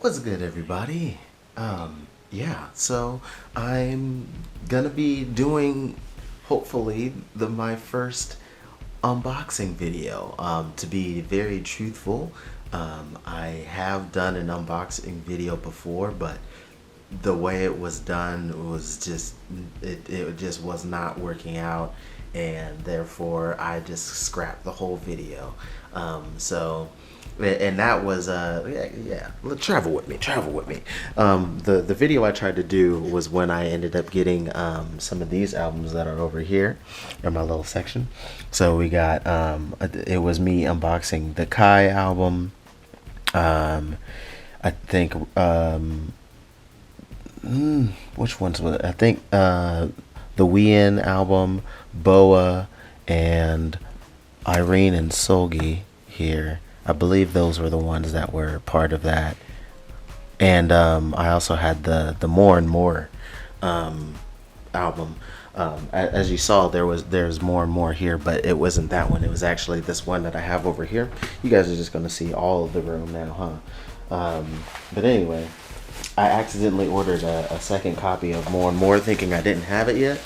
What's good, everybody? Yeah, so I'm gonna be doing, hopefully, my first unboxing video. To be very truthful, I have done an unboxing video before, but the way it was done was just it just was not working out, and therefore I just scrapped the whole video. So and that was travel with me. The video I tried to do was when I ended up getting some of these albums that are over here in my little section. So we got it was me unboxing the Kai album. I think which ones was it? I think the Wien album, Boa, and Irene and Solgi here. I believe those were the ones that were part of that. And I also had the More and More album. As you saw, there's More and More here, but it wasn't that one. It was actually this one that I have over here. You guys are just gonna see all of the room now, huh? But anyway, I accidentally ordered a second copy of More and More, thinking I didn't have it yet.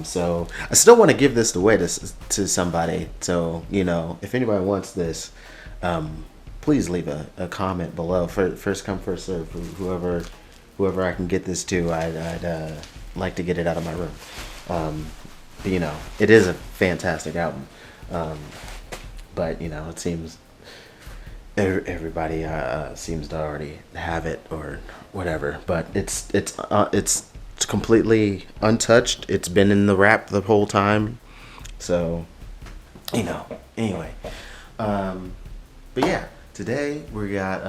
So I still want to give this away to somebody. So, if anybody wants this, please leave a comment below. First come, first serve. Whoever I can get this to, I'd like to get it out of my room. But, it is a fantastic album. But it seems everybody seems to already have it or whatever. But it's completely untouched. It's been in the wrap the whole time. So, anyway. But yeah, today we got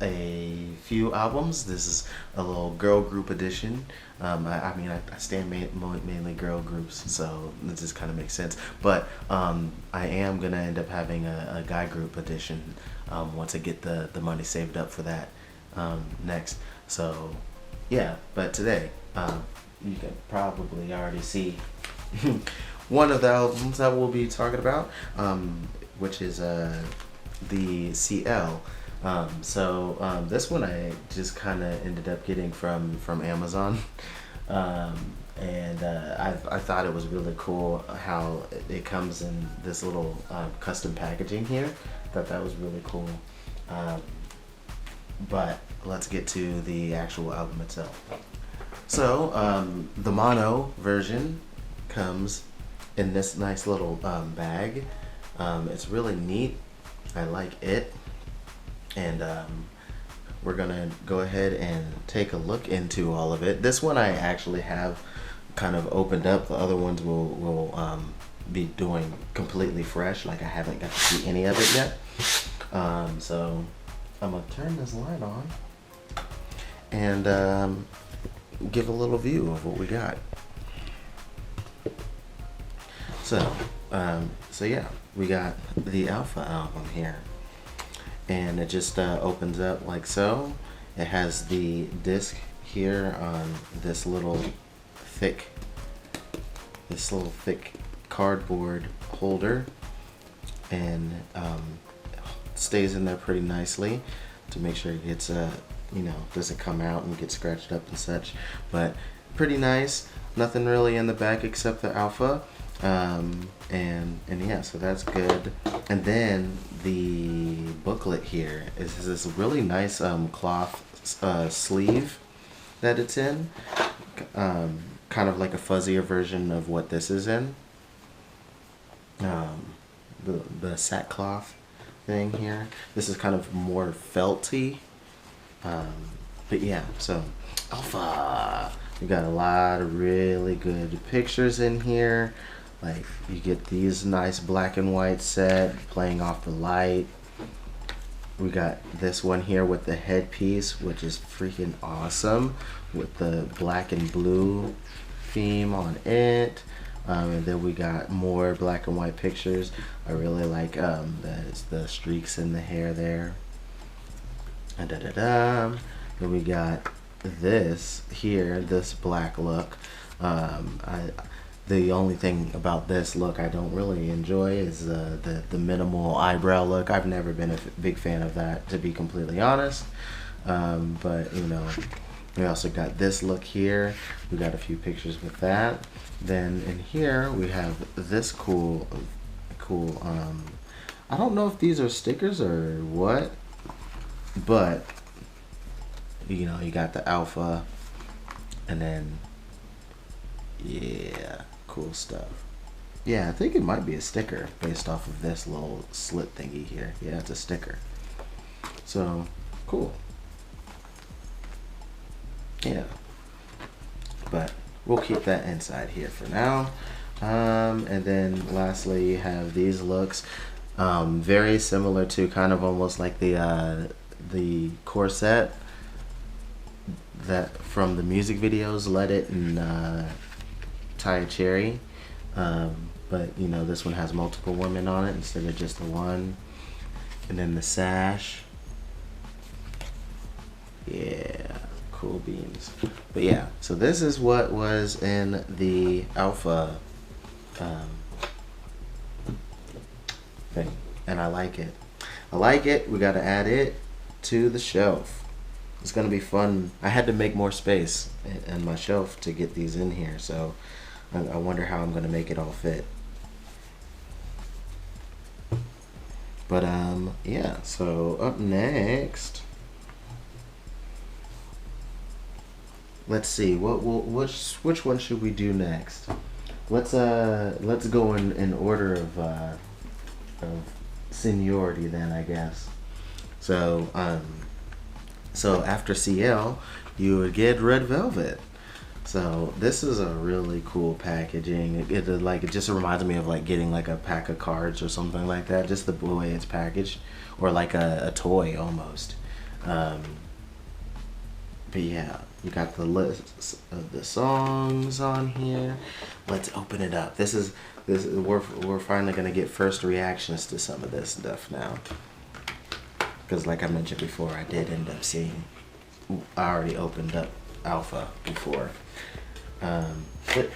a few albums. This is a little girl group edition. I stand mainly girl groups, so this just kind of makes sense. But I am gonna end up having a guy group edition once I get the money saved up for that next. So yeah, but today you can probably already see one of the albums that we'll be talking about, which is the CL. This one I just kind of ended up getting from Amazon, and I thought it was really cool how it comes in this little custom packaging here. Thought that was really cool. But let's get to the actual album itself. So the mono version comes in this nice little bag. It's really neat. I like it. And we're gonna go ahead and take a look into all of it. This one I actually have kind of opened up. The other ones will be doing completely fresh. Like I haven't got to see any of it yet. So I'm gonna turn this light on and give a little view of what we got. So yeah, we got the Alpha album here, and it just opens up like so. It has the disc here on this little thick cardboard holder, and stays in there pretty nicely to make sure it gets doesn't come out and get scratched up and such. But pretty nice. Nothing really in the back except the Alpha. And yeah, so that's good. And then the booklet here is this really nice cloth sleeve that it's in, kind of like a fuzzier version of what this is in, the sackcloth thing here. This is kind of more felty, but yeah, so Alpha, we got a lot of really good pictures in here. Like, you get these nice black and white set playing off the light. We got this one here with the headpiece, which is freaking awesome, with the black and blue theme on it. And then we got more black and white pictures. I really like the streaks in the hair there. And then we got this here, this black look. The only thing about this look I don't really enjoy is the minimal eyebrow look. I've never been a big fan of that, to be completely honest. But you know, we also got this look here. We got a few pictures with that. Then in here we have this cool. I don't know if these are stickers or what, but you know, you got the alpha, and then yeah, cool stuff. Yeah, I think it might be a sticker based off of this little slit thingy here. Yeah, it's a sticker. So cool. Yeah, but we'll keep that inside here for now. And then lastly, you have these looks, very similar to kind of almost like the corset that from the music videos, Let It and Thai Cherry. But you know, this one has multiple women on it instead of just the one. And then the sash. Yeah, cool beans. But yeah, so this is what was in the alpha thing, and I like it. I like it. We got to add it to the shelf. It's gonna be fun. I had to make more space in my shelf to get these in here, so I wonder how I'm gonna make it all fit. But yeah. So up next, let's see which one should we do next. Let's go in order of seniority then, I guess. So so after CL, you would get Red Velvet. So this is a really cool packaging. It just reminds me of like getting like a pack of cards or something like that. Just the way it's packaged, or like a toy almost. But yeah, you got the list of the songs on here. Let's open it up. We're finally gonna get first reactions to some of this stuff now. Because like I mentioned before, I did end up seeing. I already opened up Alpha before. But,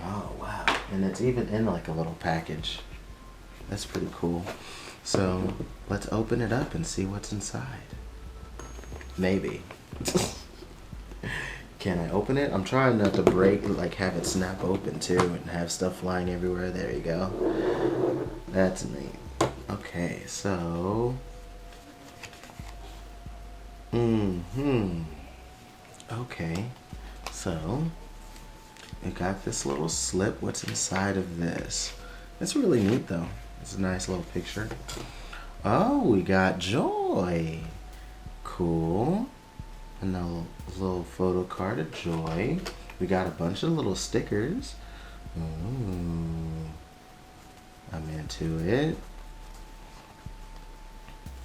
oh wow, and it's even in like a little package. That's pretty cool. So let's open it up and see what's inside. Maybe. Can I open it? I'm trying not to break, like have it snap open too and have stuff flying everywhere. There you go. That's neat. Okay, so okay, so we got this little slip. What's inside of this? It's really neat though. It's a nice little picture. Oh, we got Joy. Cool. And a little photo card of Joy. We got a bunch of little stickers. Ooh, I'm into it.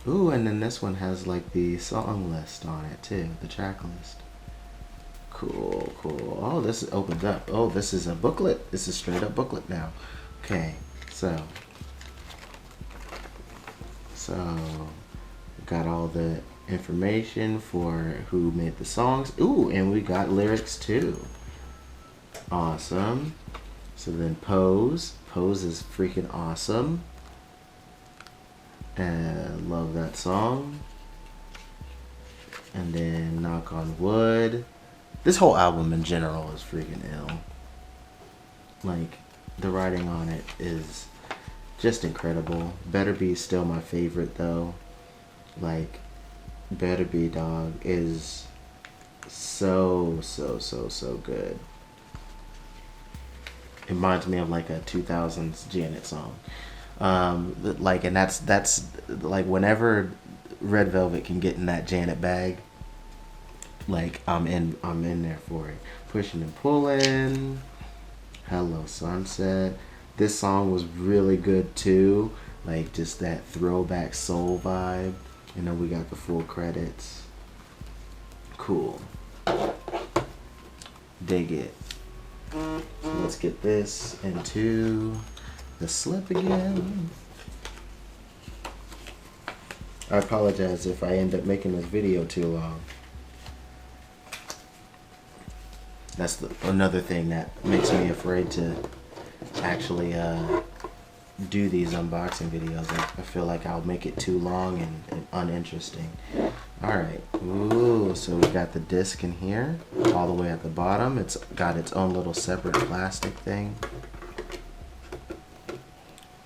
Ooh, and then this one has like the song list on it too, the track list. Cool, cool. Oh, this opens up. Oh, this is a booklet. This is straight up booklet now. Okay, so got all the information for who made the songs. Ooh, and we got lyrics too. Awesome. So then Pose. Pose is freaking awesome. And love that song. And then Knock on Wood. This whole album in general is freaking ill. Like, the writing on it is just incredible. Better Be still my favorite though. Like, Better Be, dog, is so good. It reminds me of like a 2000s Janet song. Like, and that's like whenever Red Velvet can get in that Janet bag, like I'm in there for it. Pushing and Pulling, Hello Sunset. This song was really good too. Like, just that throwback soul vibe. And then we got the full credits. Cool. Dig it. So let's get this into the slip again. I apologize if I end up making this video too long. That's another thing that makes me afraid to actually do these unboxing videos. I feel like I'll make it too long and uninteresting. Alright, ooh, so we got the disc in here, all the way at the bottom. It's got its own little separate plastic thing.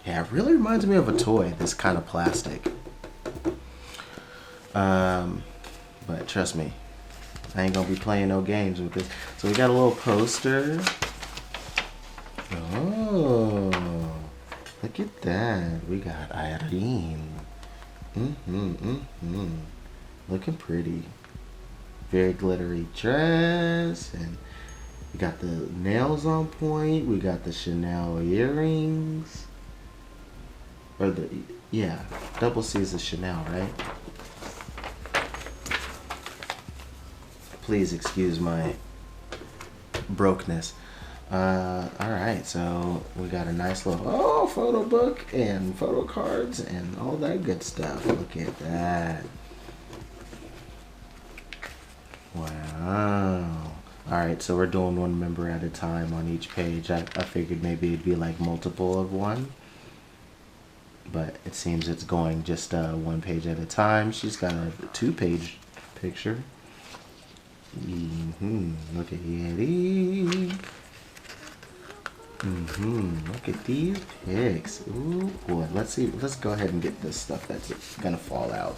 Yeah, it really reminds me of a toy, this kind of plastic. But trust me, I ain't gonna be playing no games with this. So we got a little poster. Oh, look at that. We got Irene. Looking pretty. Very glittery dress. And we got the nails on point. We got the Chanel earrings. Or the, yeah, double C is a Chanel, right? Please excuse my brokenness. Alright, so we got a nice little photo book and photo cards and all that good stuff. Look at that. Wow. Alright, so we're doing one member at a time on each page. I figured maybe it'd be like multiple of one, but it seems it's going just one page at a time. She's got a 2-page picture. Look at Yeti. Look at these pics. Ooh boy, let's see. Let's go ahead and get this stuff that's gonna fall out.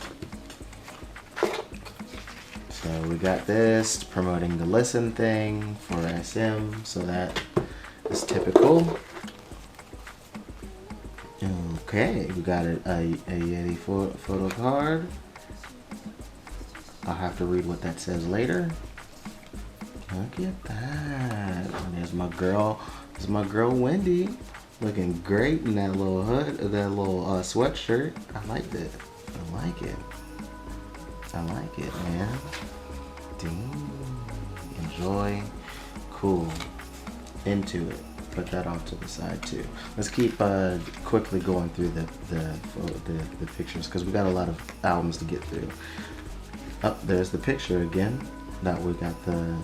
So we got this promoting the listen thing for SM. So that is typical. Okay, we got a Yeti photo card. I'll have to read what that says later. Look at that. And there's my girl. There's my girl Wendy, looking great in that little hood, that little sweatshirt. I liked it. I like it. I like it, man. Ding. Enjoy. Cool. Into it. Put that off to the side too. Let's keep quickly going through the pictures because we got a lot of albums to get through. Up there's the picture again. Now we got the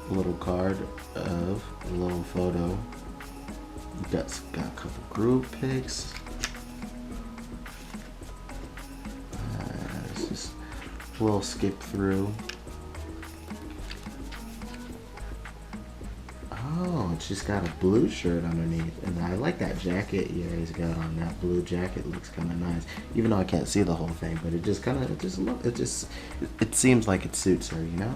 little card of a little photo. We got a couple group pics. Let's just a little skip through. Oh, and she's got a blue shirt underneath, and I like that jacket. Yeah, he's got on that blue jacket. Looks kind of nice, even though I can't see the whole thing. But it just kind of, it seems like it suits her, you know.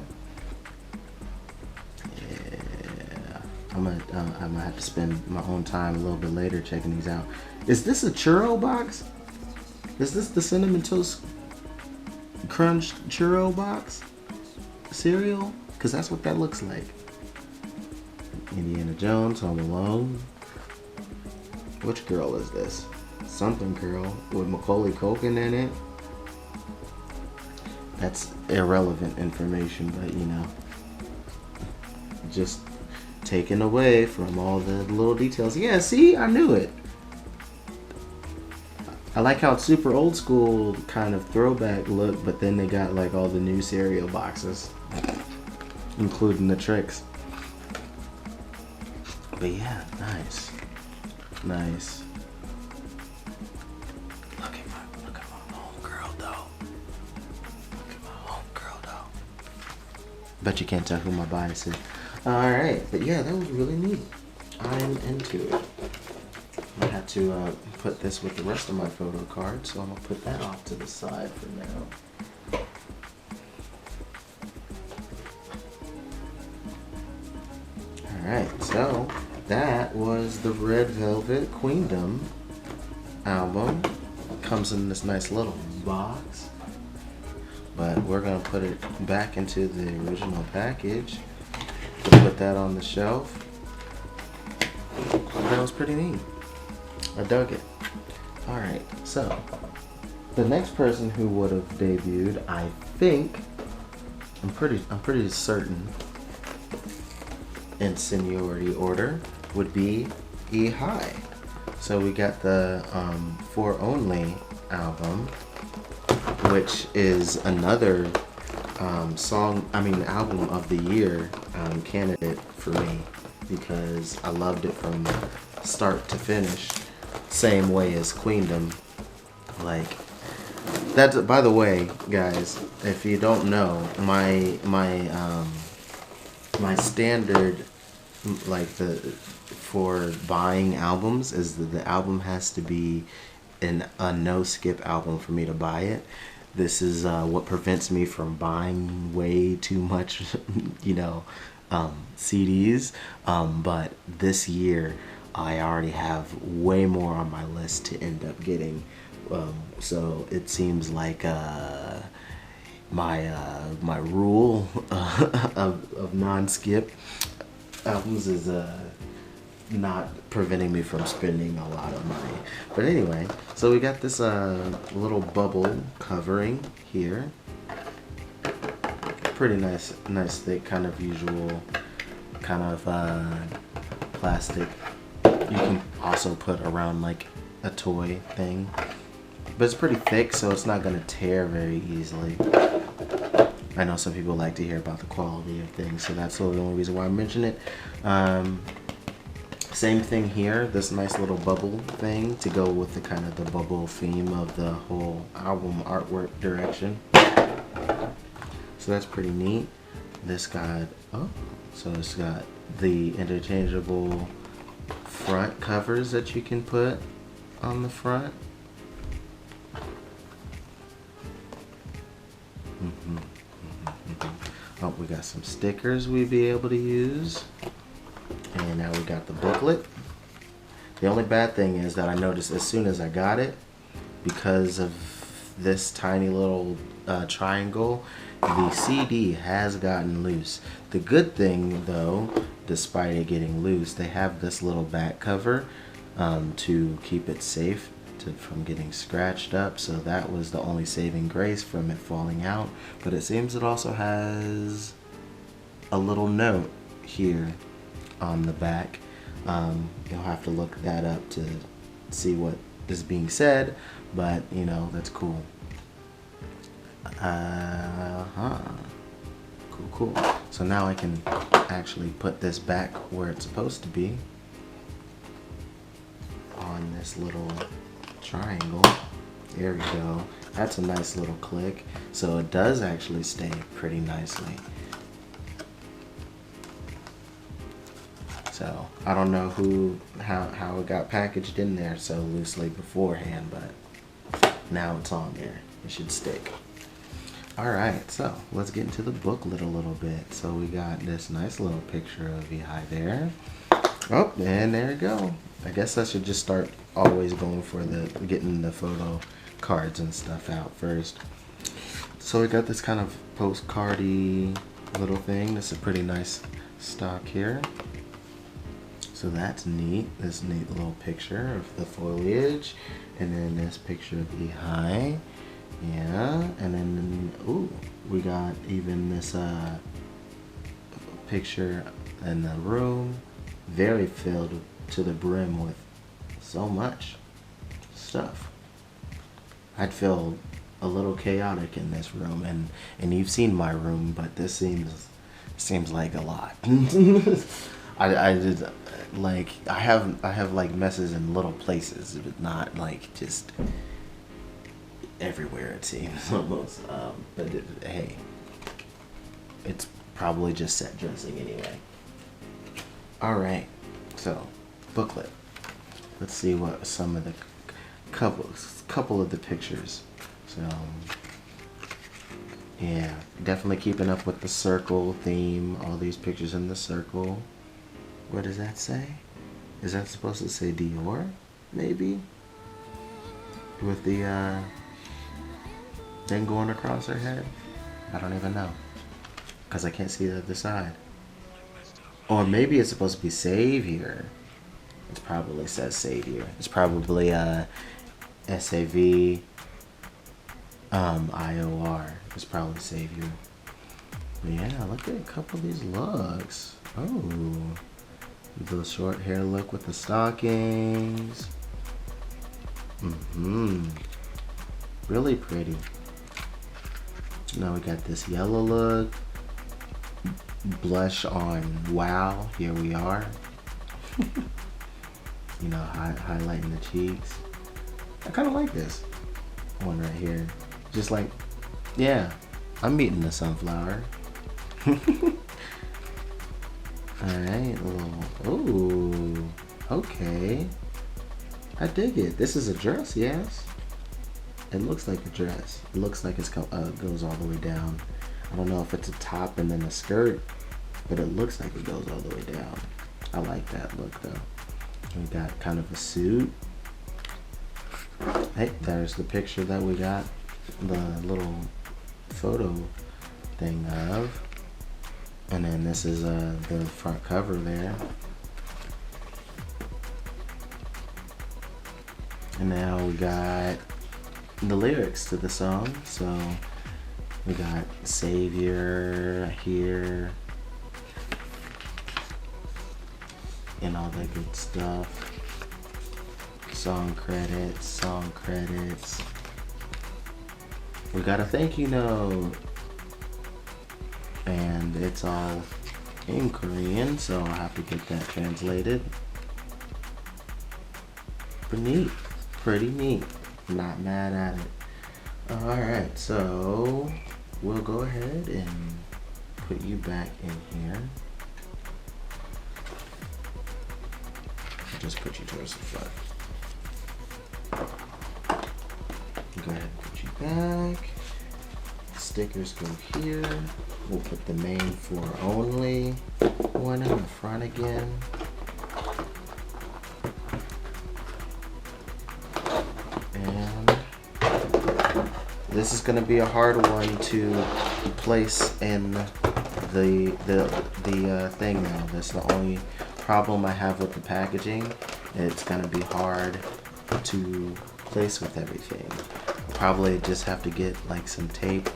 Yeah, I'm gonna have to spend my own time a little bit later checking these out. Is this a churro box? Is this the Cinnamon Toast Crunch churro box cereal? Because that's what that looks like. Indiana Jones, Home Alone. Which girl is this? Something girl with Macaulay Culkin in it. That's irrelevant information, but you know, just taken away from all the little details. Yeah, see, I knew it. I like how it's super old school kind of throwback look, but then they got like all the new cereal boxes, including the tricks. But yeah, nice. Nice. Look at my homegirl though. Look at my homegirl though. Bet you can't tell who my bias is. Alright, but yeah, that was really neat. I'm into it. I had to put this with the rest of my photo cards, so I'm gonna put that off to the side for now. Alright, so that was the Red Velvet Queendom album. Comes in this nice little box. But we're going to put it back into the original package. To put that on the shelf. That was pretty neat. I dug it. Alright, so the next person who would have debuted, I think, I'm pretty certain, in seniority order, would be ITZY. So we got the For Only album, which is another album of the year candidate for me, because I loved it from start to finish, same way as Queendom. Like, that's, by the way, guys, if you don't know, my standard, like, the for buying albums is that the album has to be a no skip album for me to buy it. This is what prevents me from buying way too much, CDs. But this year, I already have way more on my list to end up getting. So it seems like my rule of non-skip albums is not preventing me from spending a lot of money. But anyway, so we got this little bubble covering here. Pretty nice thick, kind of usual kind of plastic. You can also put around like a toy thing. But it's pretty thick, so it's not going to tear very easily. I know some people like to hear about the quality of things, so that's the only reason why I mention it. Same thing here, this nice little bubble thing to go with the kind of the bubble theme of the whole album artwork direction. So that's pretty neat. This got, it's got the interchangeable front covers that you can put on the front. Oh, we got some stickers we'd be able to use. And now we got the booklet. The only bad thing is that I noticed as soon as I got it, because of this tiny little triangle, the CD has gotten loose. The good thing though, despite it getting loose, they have this little back cover to keep it safe from getting scratched up, so that was the only saving grace from it falling out. But it seems it also has a little note here on the back. You'll have to look that up to see what is being said, but that's cool. Cool. So now I can actually put this back where it's supposed to be on this little triangle. There we go. That's a nice little click. So it does actually stay pretty nicely. So I don't know how it got packaged in there so loosely beforehand, but now it's on there. It should stick. Alright, so let's get into the booklet a little bit. So we got this nice little picture of ITZY there. Oh, and there you go. I guess I should just start always going for getting the photo cards and stuff out first. So we got this kind of postcardy little thing. This is a pretty nice stock here. So that's neat. This neat little picture of the foliage, and then this picture of ITZY. Yeah, and then we got even this picture in the room, very filled to the brim with so much stuff. I'd feel a little chaotic in this room, and you've seen my room, but this seems like a lot. I did like I have like messes in little places, but not like just everywhere, it seems almost. But hey, it's probably just set dressing anyway. All right, so booklet. Let's see what some of the couple of the pictures. So yeah, definitely keeping up with the circle theme. All these pictures in the circle. What does that say? Is that supposed to say Dior? Maybe? With the thing going across her head? I don't even know. Because I can't see the other side. Or maybe it's supposed to be Savior. It probably says Savior. It's probably SAV IOR. It's probably Savior. But yeah, look at a couple of these looks. Oh. The short hair look with the stockings. Really pretty. Now we got this yellow look. Blush on wow. Here we are. You know, highlighting the cheeks. I kind of like this one right here. Just like, yeah, I'm meeting the sunflower. Alright, ooh, okay. I dig it. This is a dress, yes. It looks like a dress. It looks like it goes all the way down. I don't know if it's a top and then a skirt, but it looks like it goes all the way down. I like that look though. We got kind of a suit. Hey, there's the picture that we got the little photo thing of. And then this is the front cover there. And now we got the lyrics to the song. So we got Savior here and all that good stuff. Song credits. We got a thank you note. And it's all in Korean, so I'll have to get that translated. Pretty neat. Not mad at it. Alright, so we'll go ahead and put you back in here. I'll just put you towards the front. Go ahead and put you back. Stickers go here. We'll put the main 4 only one in the front again. And this is going to be a hard one to place in the thing now. That's the only problem I have with the packaging. It's going to be hard to place with everything. Probably just have to get like some tape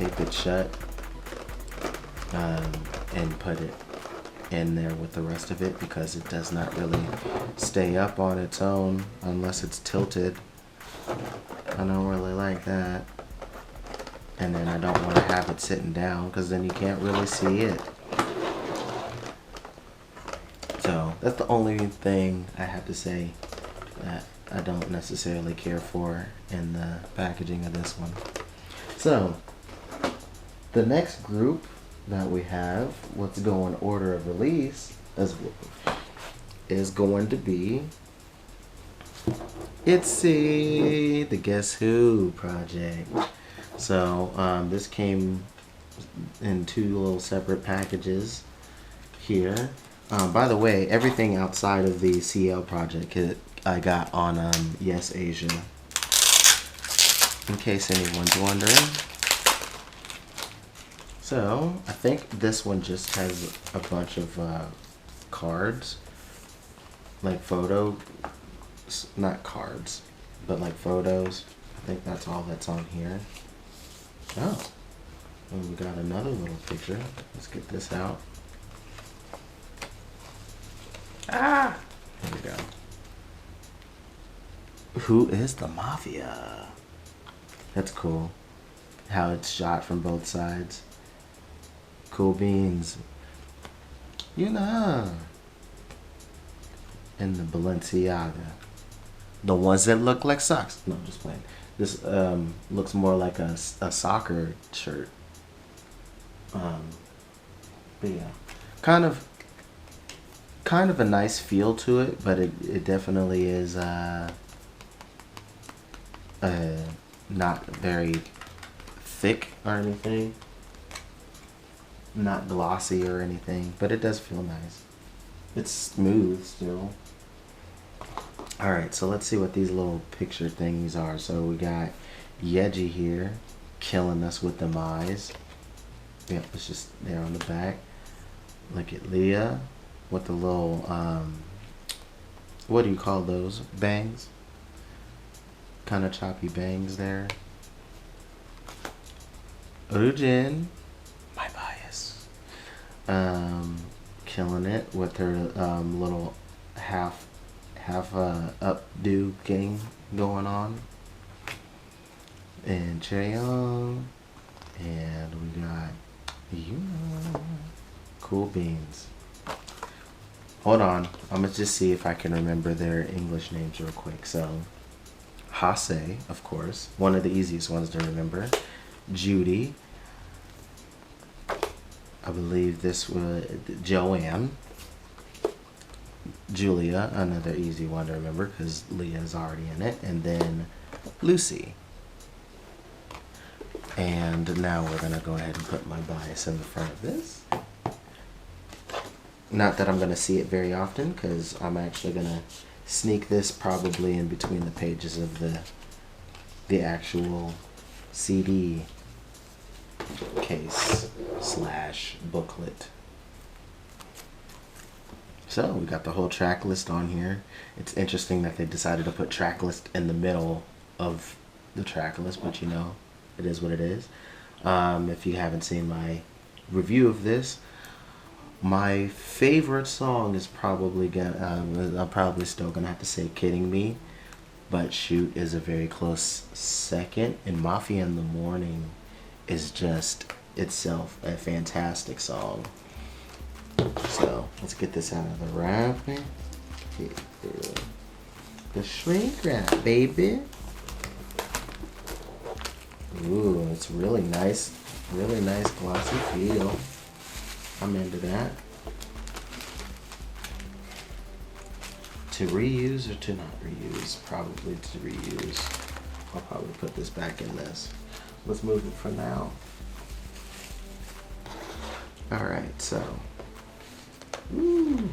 it shut, and put it in there with the rest of it, because it does not really stay up on its own unless it's tilted. I don't really like that. And then I don't want to have it sitting down, because then you can't really see it. So that's the only thing I have to say that I don't necessarily care for in the packaging of this one. So the next group that we have, let's go in order of release, is going to be ITZY, the Guess Who project. So this came in 2 little separate packages here. By the way, everything outside of the CL project I got on Yes Asia, in case anyone's wondering. So I think this one just has a bunch of cards, like not cards, but like photos. I think that's all that's on here. Oh, and we got another little picture. Let's get this out. Ah, there we go. Who is the Mafia? That's cool. How it's shot from both sides. Cool beans. You know. And the Balenciaga. The ones that look like socks. No, I'm just playing. This looks more like a soccer shirt. But yeah. Kind of a nice feel to it, but it definitely is not very thick or anything. Not glossy or anything, but it does feel nice. It's smooth still. Alright, so let's see what these little picture thingies are. So we got Yeji here, killing us with them eyes. Yep, it's just there on the back. Look at Leah with the little, what do you call those? Bangs? Kind of choppy bangs there. Ujin, my bias. Killing it with her little half updo game going on. And Chaeyoung And we got you. Cool beans. Hold on. I'm gonna just see if I can remember their English names real quick. So, Hase, of course, one of the easiest ones to remember. Judy. I believe this was Joanne. Julia, another easy one to remember because Leah is already in it. And then Lucy. And now we're going to go ahead and put my bias in the front of this. Not that I'm going to see it very often because I'm actually going to sneak this probably in between the pages of the actual CD case / booklet. So we got the whole track list on here. It's interesting that they decided to put track list in the middle of the track list, but you know, it is what it is. If you haven't seen my review of this, my favorite song is probably I'm probably still gonna have to say "Kidding Me," but "Shoot" is a very close second, and "Mafia in the Morning" is just itself a fantastic song. So let's get this out of the wrapping. The shrink wrap, baby. Ooh, it's really nice glossy feel. I'm into that. To reuse or to not reuse? Probably to reuse. I'll probably put this back in this. Let's move it for now. Alright, so. Ooh,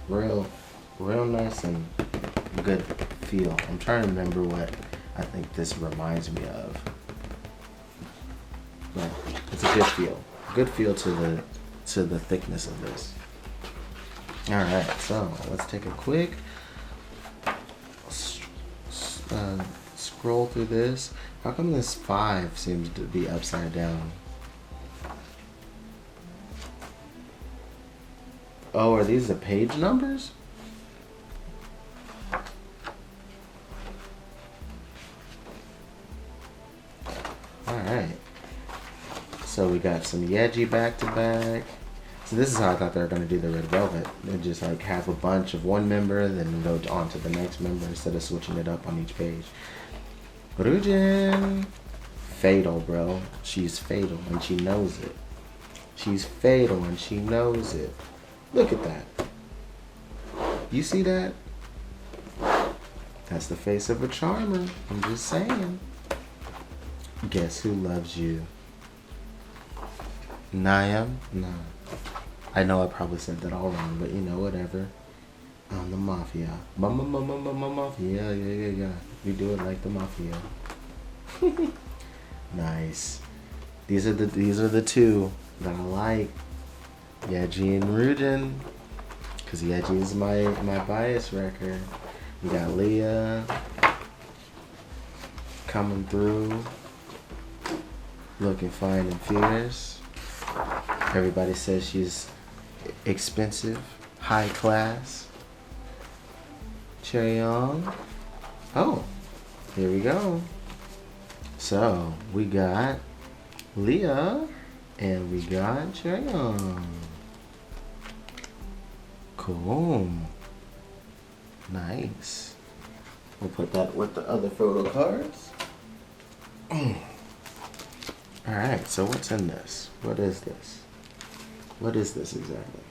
real nice and good feel. I'm trying to remember what I think this reminds me of. But it's a good feel. Good feel to the thickness of this. Alright, so let's take a quick scroll through this. How come this 5 seems to be upside down? Oh, are these the page numbers? Alright. So we got some Yeji back to back. So this is how I thought they were going to do the Red Velvet. They just like have a bunch of one member, then go on to the next member instead of switching it up on each page. Ryujin. Fatal, bro. She's fatal and she knows it. She's fatal and she knows it. Look at that. You see that? That's the face of a charmer. I'm just saying. Guess who loves you? Nayam? No. I know I probably said that all wrong, but you know, whatever. I'm the mafia. Mafia. Yeah. We do it like the mafia. Nice. These are the two that I like. Yeji and Ryujin. Because Yeji is my bias wrecker. We got Leah coming through. Looking fine and fierce. Everybody says she's expensive, high class. Chaeyoung. Oh, here we go. So we got Leah and we got Chaeyoung. Cool. Nice. We'll put that with the other photo cards. Alright, so what's in this? What is this? What is this exactly?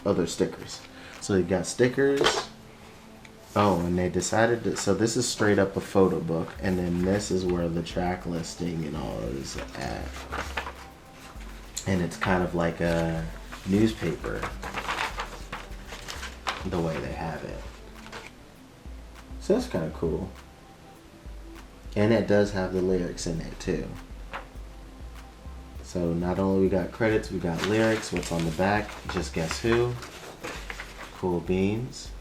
Other stickers. So you got stickers. Oh, and they decided to, so this is straight up a photo book, and then this is where the track listing and all is at. And it's kind of like a newspaper, the way they have it. So that's kind of cool. And it does have the lyrics in it too. So not only we got credits, we got lyrics. What's on the back? Just guess who? Cool beans.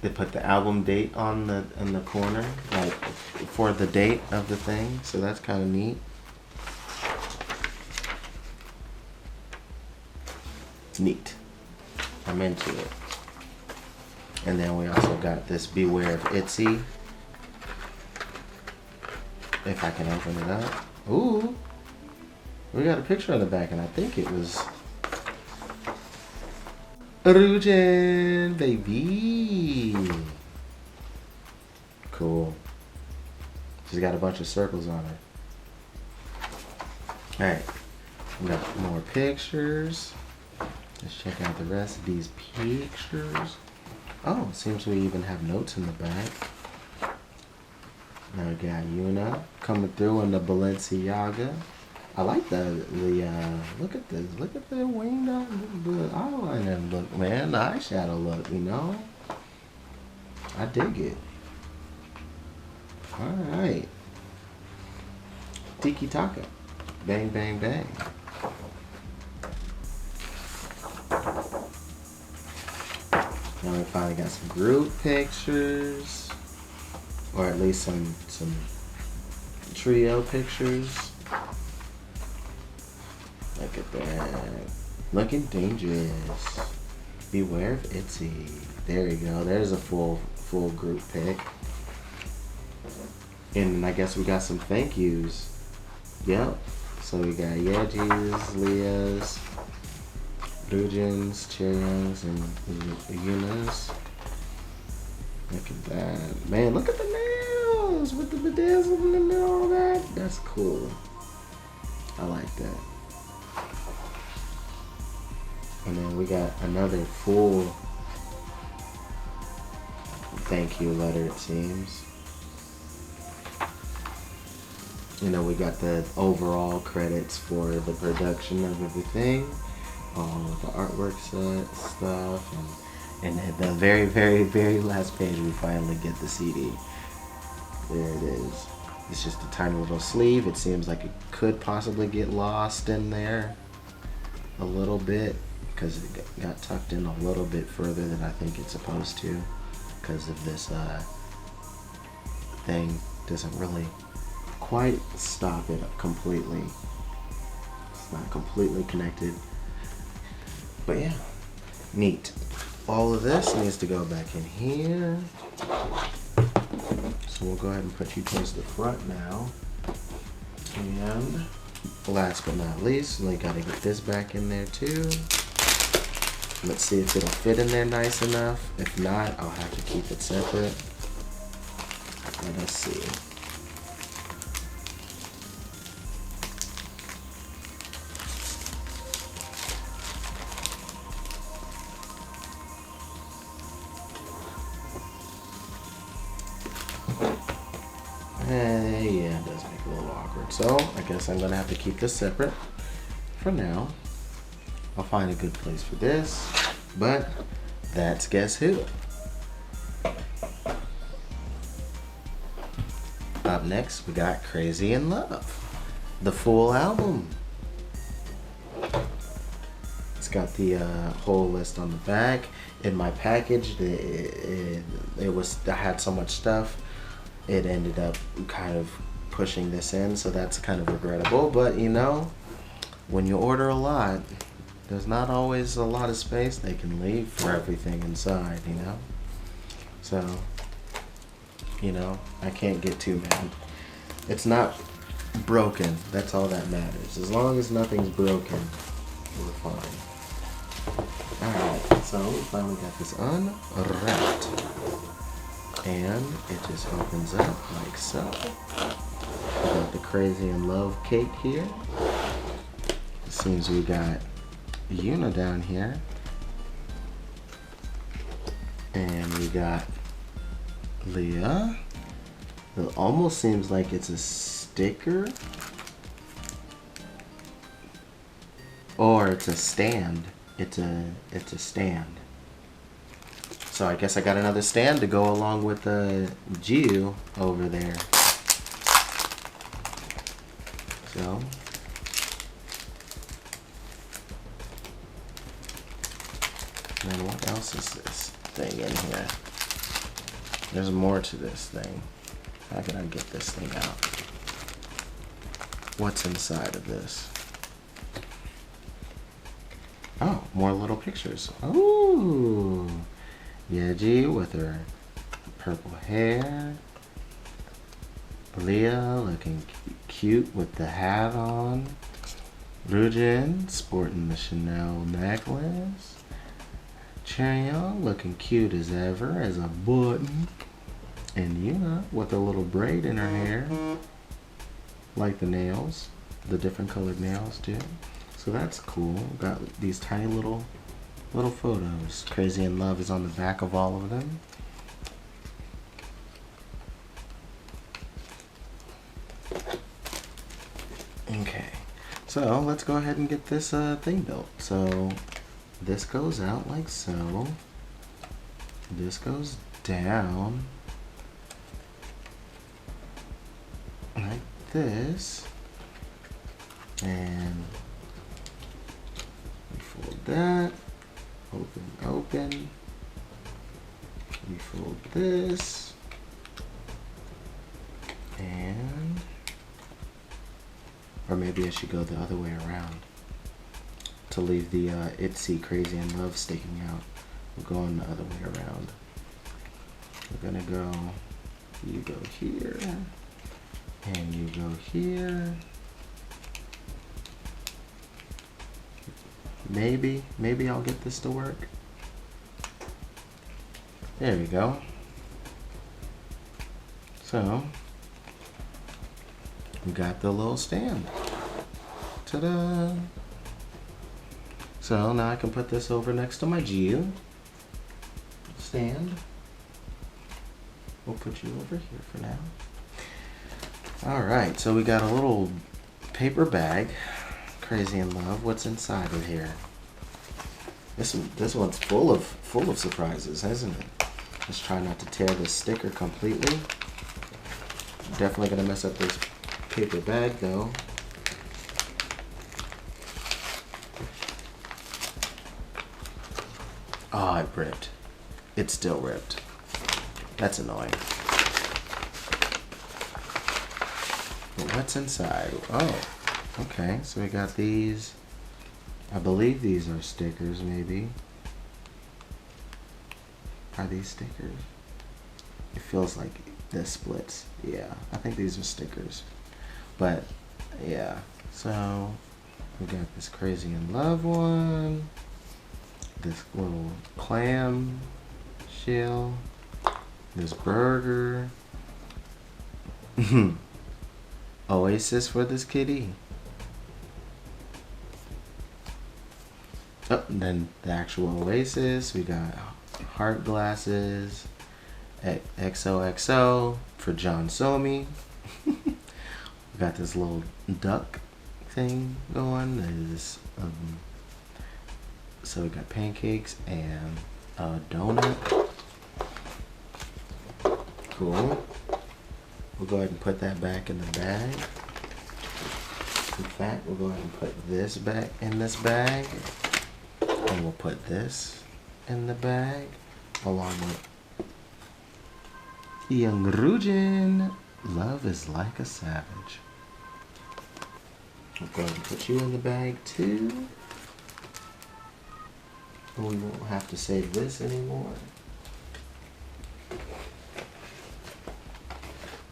They put the album date on in the corner, like for the date of the thing. So that's kind of neat. It's neat. I'm into it. And then we also got this Beware of ITZY. If I can open it up. Ooh. We got a picture on the back, and I think it was Rujin, baby. Cool. She's got a bunch of circles on her. Alright. We got more pictures. Let's check out the rest of these pictures. Oh, seems we even have notes in the back. Now we got Yuna coming through in the Balenciaga. I like the look at this. Look at the winged up, the eyeliner look, man. The eyeshadow look, you know. I dig it. Alright. Tiki Taka. Bang, bang, bang. Now we finally got some group pictures. Or at least some trio pictures. Look at that. Looking dangerous. Beware of ITZY. There you go. There's a full group pic. And I guess we got some thank yous. Yep. So we got Yeji's, Leah's, Rujin's, Cheryong's, and Yuna's. Look at that. Man, look at the nails with the bedazzlement and all that. That's cool. I like that. And then we got another full thank you letter, it seems. You know, we got the overall credits for the production of everything, all of the artwork stuff, and at the very, very, very last page, we finally get the CD. There it is. It's just a tiny little sleeve. It seems like it could possibly get lost in there a little bit, because it got tucked in a little bit further than I think it's supposed to, because of this thing doesn't really quite stop it completely. It's not completely connected, but yeah, neat. All of this needs to go back in here, so we'll go ahead and put you towards the front now. And last but not least, we gotta get this back in there too. Let's see if it'll fit in there nice enough. If not, I'll have to keep it separate. Let us see. Yeah, it does make it a little awkward. So I guess I'm gonna have to keep this separate for now. I'll find a good place for this, but that's guess who. Up next, we got Crazy in Love, the full album. It's got the whole list on the back. In my package, I had so much stuff, it ended up kind of pushing this in, so that's kind of regrettable. But you know, when you order a lot, there's not always a lot of space they can leave for everything inside, you know? So, you know, I can't get too mad. It's not broken. That's all that matters. As long as nothing's broken, we're fine. Alright, so we finally got this unwrapped. And it just opens up like so. We got the Crazy in Love cake here. It seems we got Yuna down here, and we got Leah. It almost seems like it's a sticker, or it's a stand. It's a stand. So I guess I got another stand to go along with the Jiu over there. So. And then what else is this thing in here? There's more to this thing. How can I get this thing out? What's inside of this? Oh, more little pictures. Ooh. Yeji with her purple hair. Leah looking cute with the hat on. Rujin sporting the Chanel necklace. Chaeyoung looking cute as ever as a button. And Yuna with a little braid in her hair. Like the nails. The different colored nails too. So that's cool. Got these tiny little photos. Crazy in Love is on the back of all of them. Okay. So let's go ahead and get this thing built. So this goes out like so. This goes down like this. And we fold that. Open. We fold this. And or maybe I should go the other way around to leave the ITZY Crazy in Love sticking out. We're going the other way around. We're gonna go, you go here, and you go here. Maybe I'll get this to work. There we go. So, we got the little stand. Ta-da! So now I can put this over next to my Jiu stand. We'll put you over here for now. Alright, so we got a little paper bag. Crazy in Love. What's inside of here? This one's full of surprises, isn't it? Let's try not to tear this sticker completely. Definitely gonna mess up this paper bag though. Oh, it ripped. It's still ripped. That's annoying. But what's inside? Oh, okay. So we got these. I believe these are stickers, maybe. Are these stickers? It feels like this splits. Yeah, I think these are stickers. But, yeah. So, we got this Crazy in Love one. This little clam shell. This burger. Oasis for this kitty. Oh, and then the actual Oasis. We got heart glasses. XOXO for John Somi. We got this little duck thing going. This, so we got pancakes and a donut. Cool. We'll go ahead and put that back in the bag. In fact, we'll go ahead and put this back in this bag. And we'll put this in the bag along with Young Rujin. Love is like a savage. We'll go ahead and put you in the bag too. We won't have to save this anymore.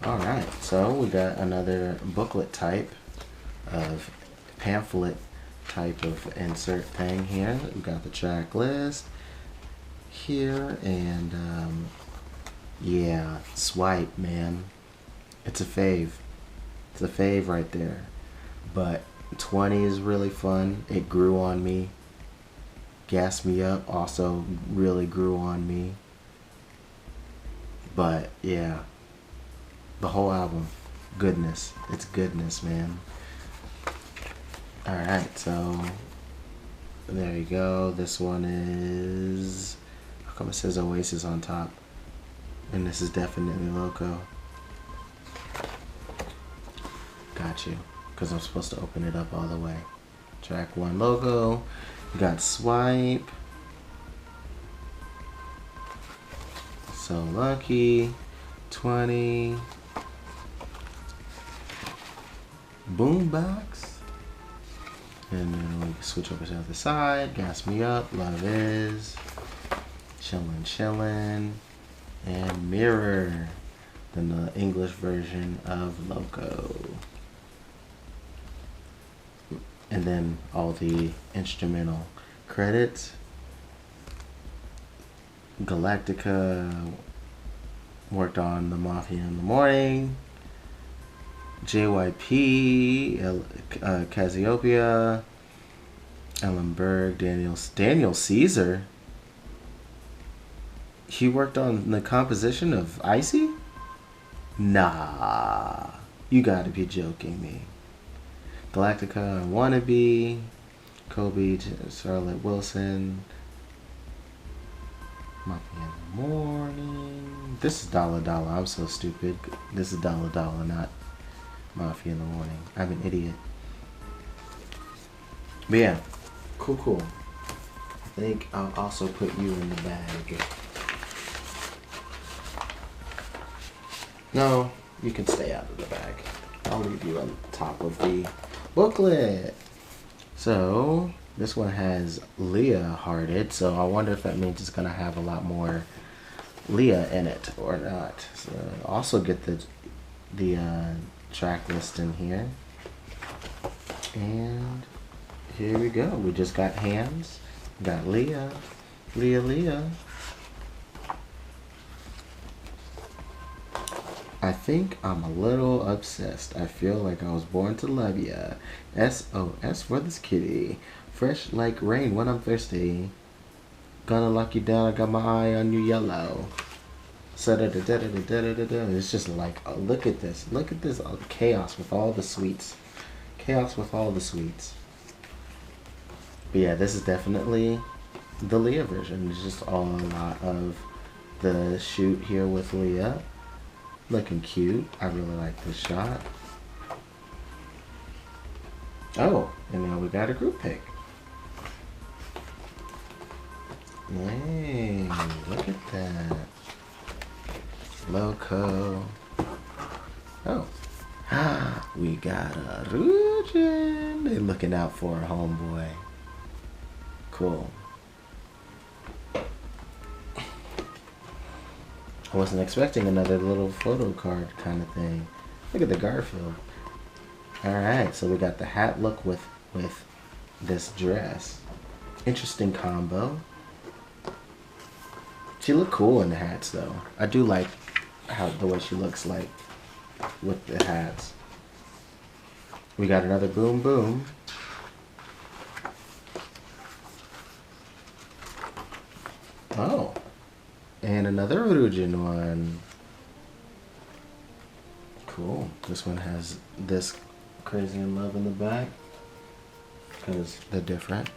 Alright, so we got another booklet type of pamphlet type of insert thing here. We got the checklist here and yeah, swipe, man. It's a fave. It's a fave right there. But 20 is really fun. It grew on me. Gas Me Up also really grew on me. But yeah, the whole album, goodness. It's goodness, man. Alright, so there you go. This one is, how come it says Oasis on top? And this is definitely Loco. Got you. Because I'm supposed to open it up all the way. Track 1 logo. We got Swipe. So Lucky. 20. Boombox. And then we can switch over to the other side. Gas Me Up. Love Is. Chillin' Chillin'. And Mirror. Then the English version of Loco. And then all the instrumental credits. Galactica worked on The Mafia in the Morning. JYP, Cassiopeia, Ellen Berg, Daniel Caesar. He worked on the composition of ITZY? Nah, you gotta be joking me. Galactica, Wannabe, Kobe, Charlotte Wilson, Mafia in the Morning. This is Dollar Dollar. I'm so stupid. This is Dollar Dollar, not Mafia in the Morning. I'm an idiot. But yeah, cool. I think I'll also put you in the bag. No, you can stay out of the bag. I'll leave you on top of the booklet. So this one has Leah hearted, so I wonder if that means it's gonna have a lot more Leah in it or not. So also get the track list in here. And here we go. We just got hands. Got Leah. Leah. I think I'm a little obsessed. I feel like I was born to love ya. SOS for this kitty. Fresh like rain when I'm thirsty. Gonna lock you down. I got my eye on you yellow. It's just like, oh, look at this. Look at this chaos with all the sweets. But yeah, this is definitely the Leah version. It's just all a lot of the shoot here with Leah. Looking cute. I really like this shot. Oh, and now we got a group pic. Hey, look at that. Loco. Oh. We got a Rujin. They looking out for a homeboy. Cool. I wasn't expecting another little photo card kind of thing. Look at the Garfield. Alright, so we got the hat look with this dress. Interesting combo. She looked cool in the hats though. I do like the way she looks like with the hats. We got another boom boom. Oh. And another Orujin one. Cool. This one has this Crazy in Love in the back. Because they're different.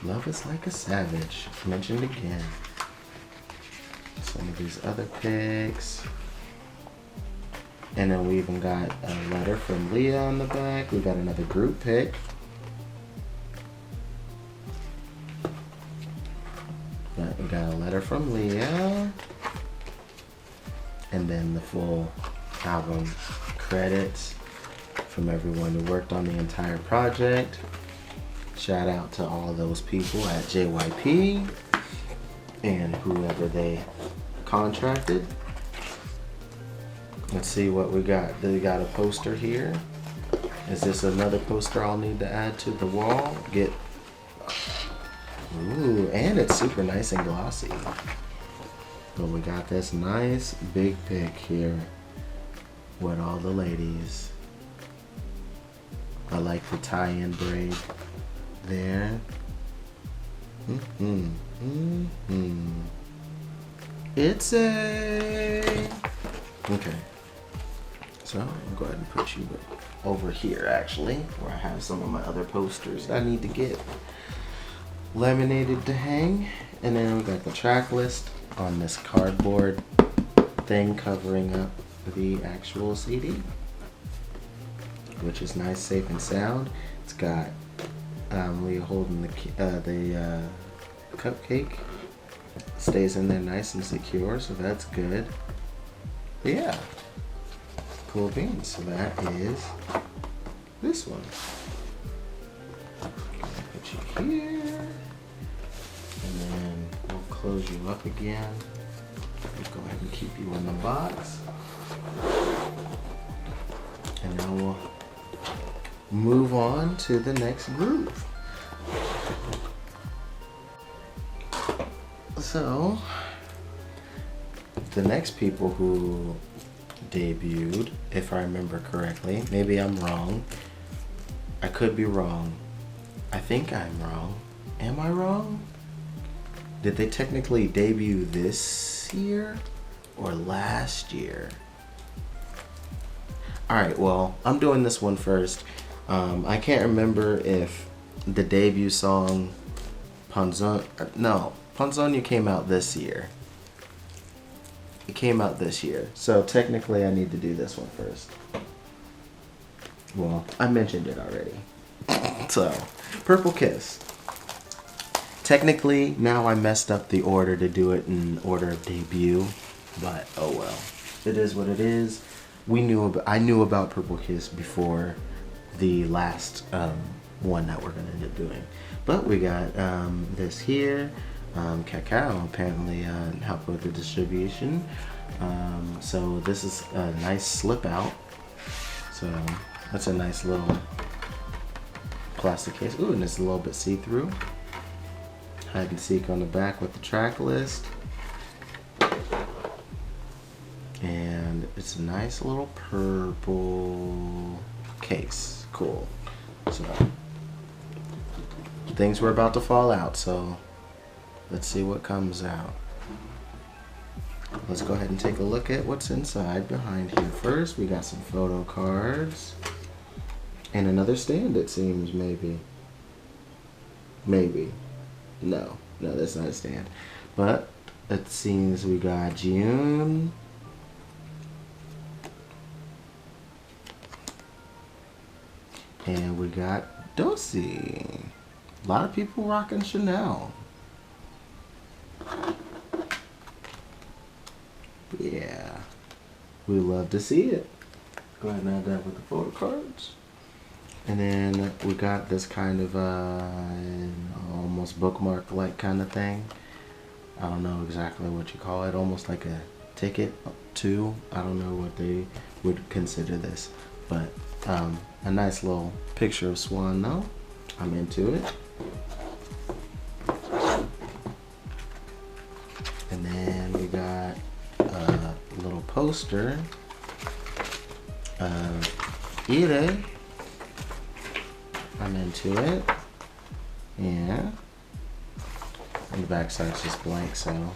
Love is like a savage. Mentioned again. Some of these other pics. And then we even got a letter from Leah on the back. We got another group pic. We got a letter from Leah. And then the full album credits from everyone who worked on the entire project. Shout out to all those people at JYP and whoever they contracted. Let's see what we got. They got a poster here. Is this another poster I'll need to add to the wall? Ooh, and it's super nice and glossy. But we got this nice big pic here with all the ladies. I like the tie-in braid there. It's a... Okay. So I'll go ahead and put you over here actually, where I have some of my other posters I need to get laminated to hang. And then we got the track list on this cardboard thing covering up the actual CD, which is nice, safe, and sound. It's got Leah holding the cupcake. Stays in there nice and secure, so that's good. But yeah, cool beans. So that is this one. Put you here, and then we'll close you up again. We'll go ahead and keep you in the box. And now we'll move on to the next group. So, the next people who debuted, if I remember correctly, maybe I'm wrong. I could be wrong. I think I'm wrong. Am I wrong? Did they technically debut this year or last year? Alright, well, I'm doing this one first. I can't remember if the debut song Ponzonia came out this year. It came out this year. So technically I need to do this one first. Well, I mentioned it already. So, Purple Kiss. Technically, now I messed up the order to do it in order of debut, but oh well. It is what it is. I knew about Purple Kiss before the last one that we're gonna end up doing. But we got this here, Cacao apparently helped with the distribution. So this is a nice slip out. So that's a nice little plastic case. Ooh, and it's a little bit see-through. Hide and seek on the back with the track list. And it's a nice little purple case. Cool. So things were about to fall out, so let's see what comes out. Let's go ahead and take a look at what's inside behind here. First, we got some photo cards. And another stand, it seems, maybe. Maybe. No, that's not a stand. But it seems we got June. And we got Dosey. A lot of people rocking Chanel. Yeah. We love to see it. Go ahead and add that with the photo cards. And then we got this kind of almost bookmark-like kind of thing. I don't know exactly what you call it. Almost like a ticket to. I don't know what they would consider this. But a nice little picture of Swan though. I'm into it. And then we got a little poster of ITZY. I'm into it. Yeah. And the back side's just blank, so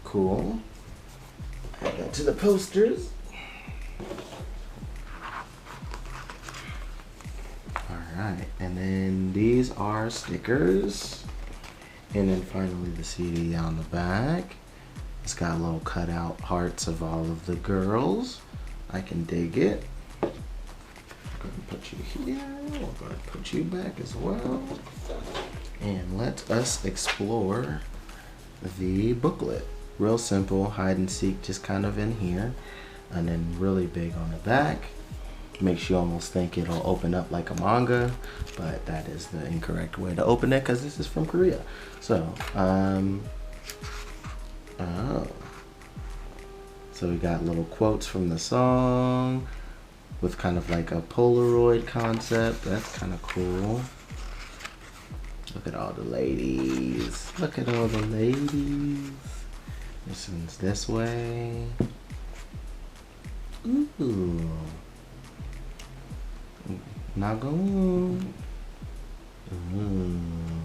cool. Add that to the posters. Alright, and then these are stickers. And then finally the CD on the back. It's got little cutout hearts of all of the girls. I can dig it. Go ahead and put you here. We'll go ahead and put you back as well. And let us explore the booklet. Real simple, hide and seek, just kind of in here. And then really big on the back. Makes you almost think it'll open up like a manga, but that is the incorrect way to open it because this is from Korea. So, so we got little quotes from the song with kind of like a Polaroid concept. That's kind of cool. Look at all the ladies. Look at all the ladies. This one's this way. Ooh. Nagoon. Ooh,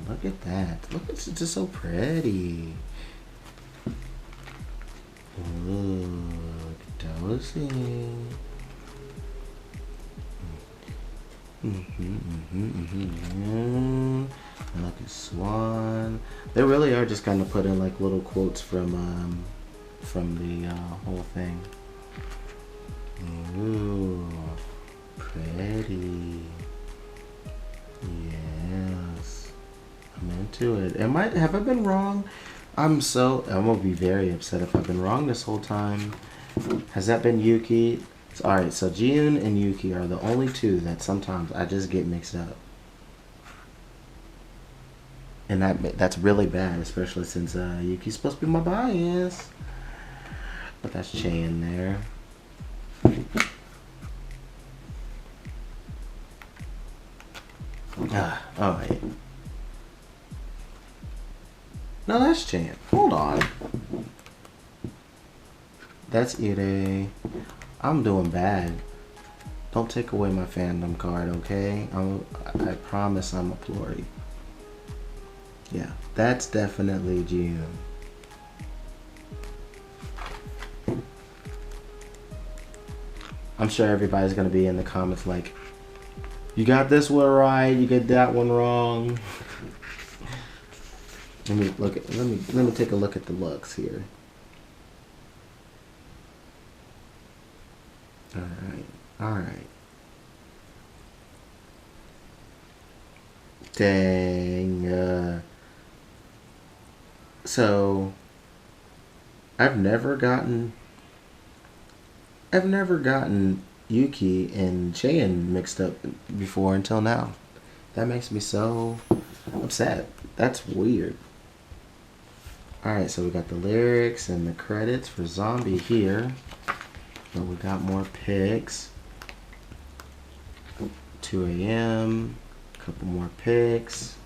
look at that. Look, it's just so pretty. Ooh, Dosey. Look at Swan. They really are just kind of putting like little quotes from the whole thing. Ooh, pretty. Yes, I'm into it. Have I been wrong? I'm gonna be very upset if I've been wrong this whole time. Has that been Yuki? Alright, so June and Yuki are the only two that sometimes I just get mixed up. And that's really bad, especially since Yuki's supposed to be my bias. But that's Che in there. Alright. No, that's Chan. Hold on. That's ITZY. I'm doing bad. Don't take away my fandom card, okay? I promise I'm a Plory. Yeah, that's definitely GM. I'm sure everybody's gonna be in the comments like, you got this one right, you get that one wrong. Let me take a look at the looks here. Alright. Dang. So I've never gotten Yuki and Cheyenne mixed up before until now. That makes me so upset. That's weird. Alright, so we got the lyrics and the credits for Zombie here. And we got more pics. 2 a.m. A couple more pics.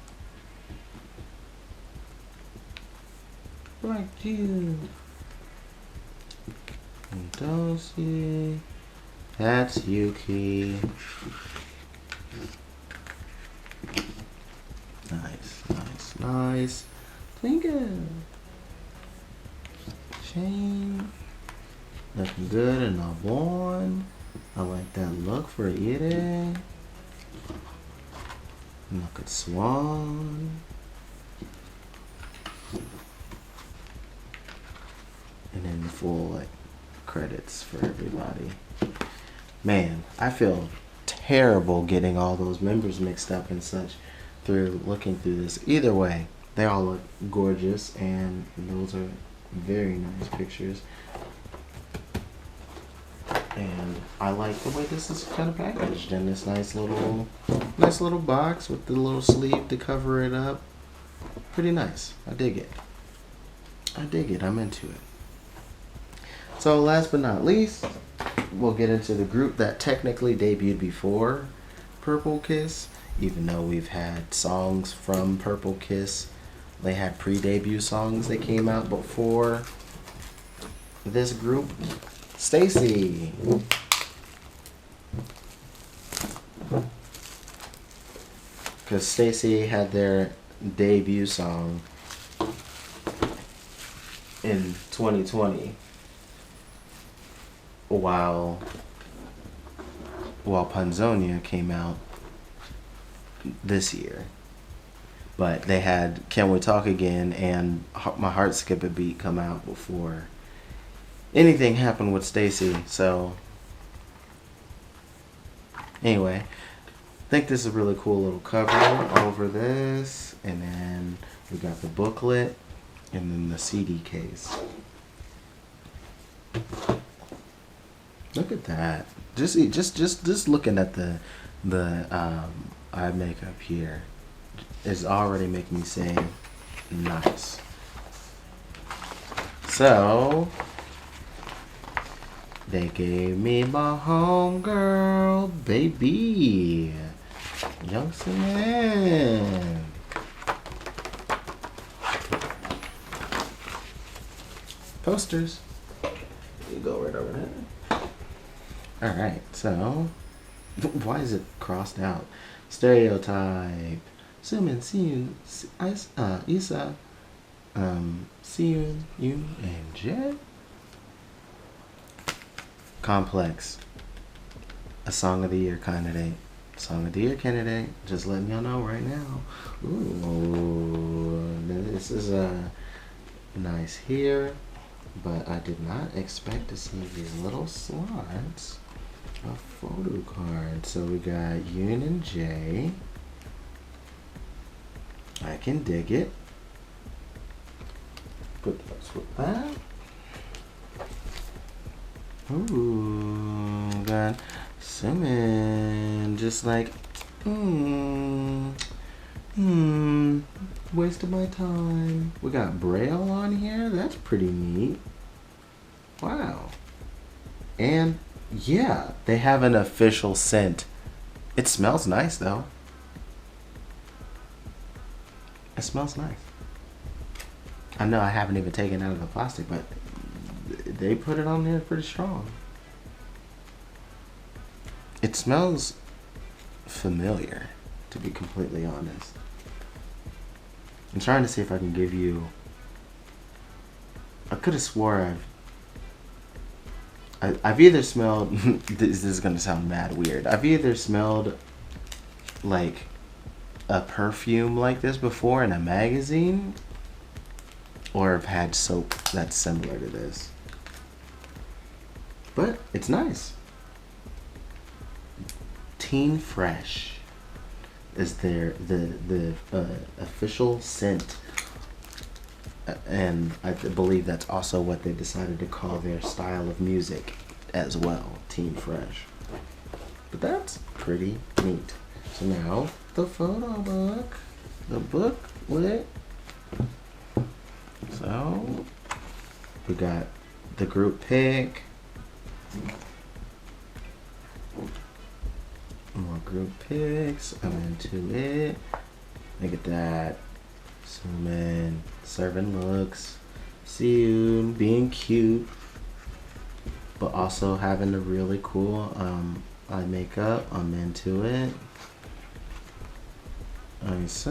Like you. Don't see. That's Yuki. Nice. Twinkle. Shane. Looking good and all born. I like that look for ITZY. Look at Swan. And then the full like credits for everybody. Man, I feel terrible getting all those members mixed up and such through looking through this. Either way, they all look gorgeous and those are very nice pictures. And I like the way this is kind of packaged in this nice little box with the little sleeve to cover it up. Pretty nice. I dig it. I'm into it. So last but not least, we'll get into the group that technically debuted before Purple Kiss. Even though we've had songs from Purple Kiss, they had pre-debut songs that came out before this group. STAYC. Because STAYC had their debut song in 2020 while Punzonia came out this year. But they had Can We Talk Again and My Heart Skip a Beat come out before anything happened with STAYC. So anyway, I think this is a really cool little cover over this, and then we got the booklet and then the CD case. Look at that. Just looking at the eye makeup here is already making me say nice. So they gave me my homegirl, baby. Youngster man. Posters. You go right over there. Alright, so why is it crossed out? Stereotype. Sumin, Siyun, Isa, Siyun, Yoon, and Jet. Complex. A Song of the Year candidate. Song of the Year candidate. Just letting y'all know right now. Ooh, this is nice here, but I did not expect to see these little slots of photo cards. So we got Yoon and Jay. I can dig it. Put those with that. Ooh, got Simon. Just like, waste of my time. We got Braille on here. That's pretty neat. Wow. And yeah, they have an official scent. It smells nice though. It smells nice. I know I haven't even taken it out of the plastic, but they put it on there pretty strong. It smells familiar, to be completely honest. I'm trying to see if I can give you. I could have swore I've either smelled. This is gonna sound mad weird. I've either smelled like a perfume like this before in a magazine, or I've had soap that's similar to this. But it's nice. Teen Fresh is the official scent, and I believe that's also what they decided to call their style of music as well, Teen Fresh. But that's pretty neat. So now the photo book, the booklet. So we got the group pic. More group pics. I'm into it. Look at that. Zoom in. Serving looks. See you being cute, but also having a really cool eye makeup. I'm into it. Nice.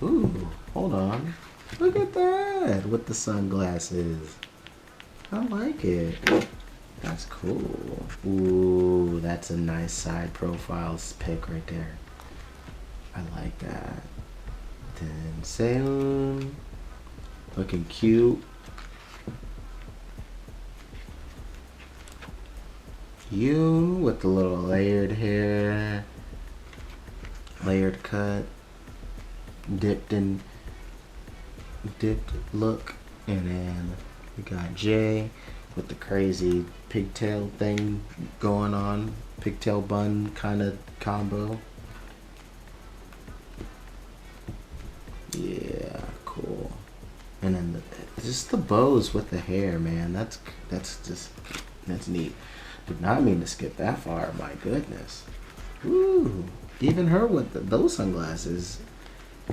Ooh, hold on. Look at that with the sunglasses. I like it. That's cool. Ooh, that's a nice side profile pic right there. I like that. Then Seun, looking cute. Yoon with the little layered hair, layered cut, dipped look, and then we got Jay with the crazy pigtail thing going on, pigtail bun kind of combo. Yeah, cool. And then just the bows with the hair, man. That's neat. Did not mean to skip that far. My goodness. Ooh, even her with those sunglasses.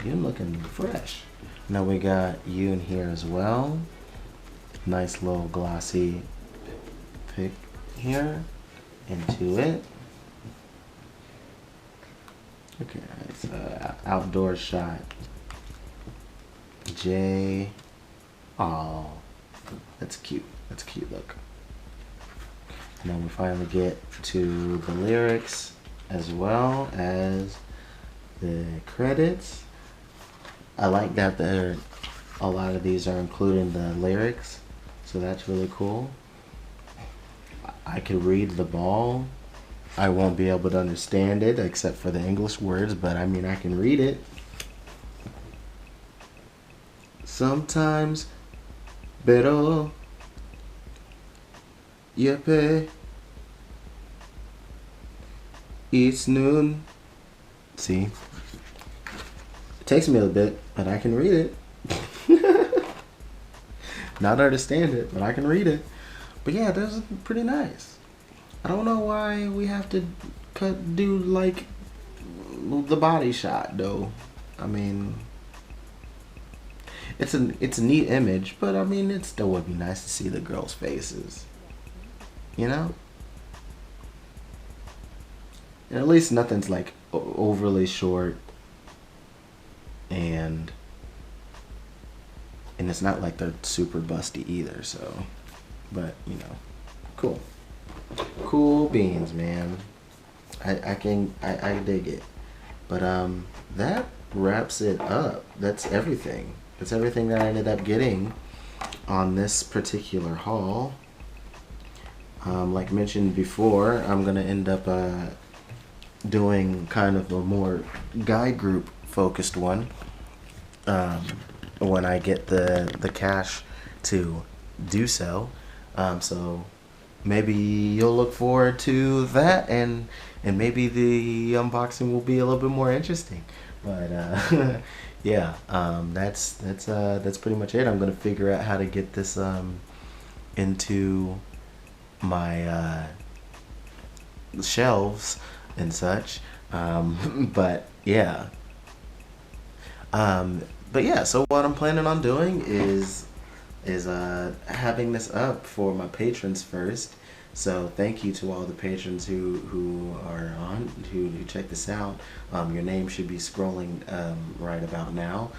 You're looking fresh. Now we got you in here as well. Nice little glossy pic here. Into it. Okay, it's an outdoor shot. Jay. Oh, that's cute. That's a cute look. And then we finally get to the lyrics as well as the credits. I like that a lot of these are including the lyrics, so that's really cool. I can read the ball. I won't be able to understand it except for the English words, but I mean I can read it. Sometimes, pero yepe, it's noon. See, it takes me a bit, but I can read it. Not understand it, but I can read it. But yeah, that's pretty nice. I don't know why we have to do like the body shot though. I mean, it's a neat image, but I mean, it still would be nice to see the girls' faces. You know? And at least nothing's like overly short, and it's not like they're super busty either. So, but you know, cool beans, man. I dig it. But that wraps it up. That's everything. That's everything that I ended up getting on this particular haul. Like mentioned before, I'm gonna end up doing kind of a more guy group focused one when I get the cash to do so. So maybe you'll look forward to that, and maybe the unboxing will be a little bit more interesting. But yeah, that's pretty much it. I'm gonna figure out how to get this into my shelves and such. But yeah. But yeah, so what I'm planning on doing is having this up for my patrons first. So thank you to all the patrons who are on, who check this out. Your name should be scrolling right about now.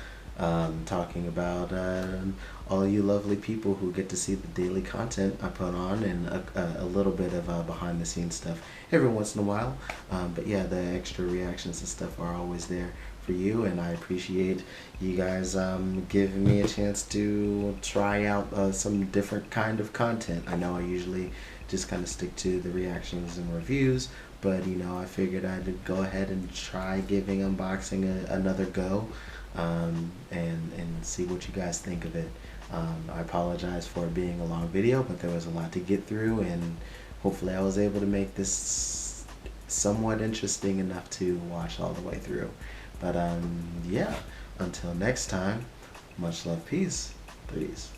Talking about all you lovely people who get to see the daily content I put on, and a little bit of behind the scenes stuff every once in a while. But yeah, the extra reactions and stuff are always there for you, and I appreciate you guys giving me a chance to try out some different kind of content. I know I usually just kind of stick to the reactions and reviews, but you know, I figured I'd go ahead and try giving unboxing another go, and see what you guys think of it. I apologize for it being a long video, but there was a lot to get through, and hopefully I was able to make this somewhat interesting enough to watch all the way through. But yeah, until next time, much love, peace, please.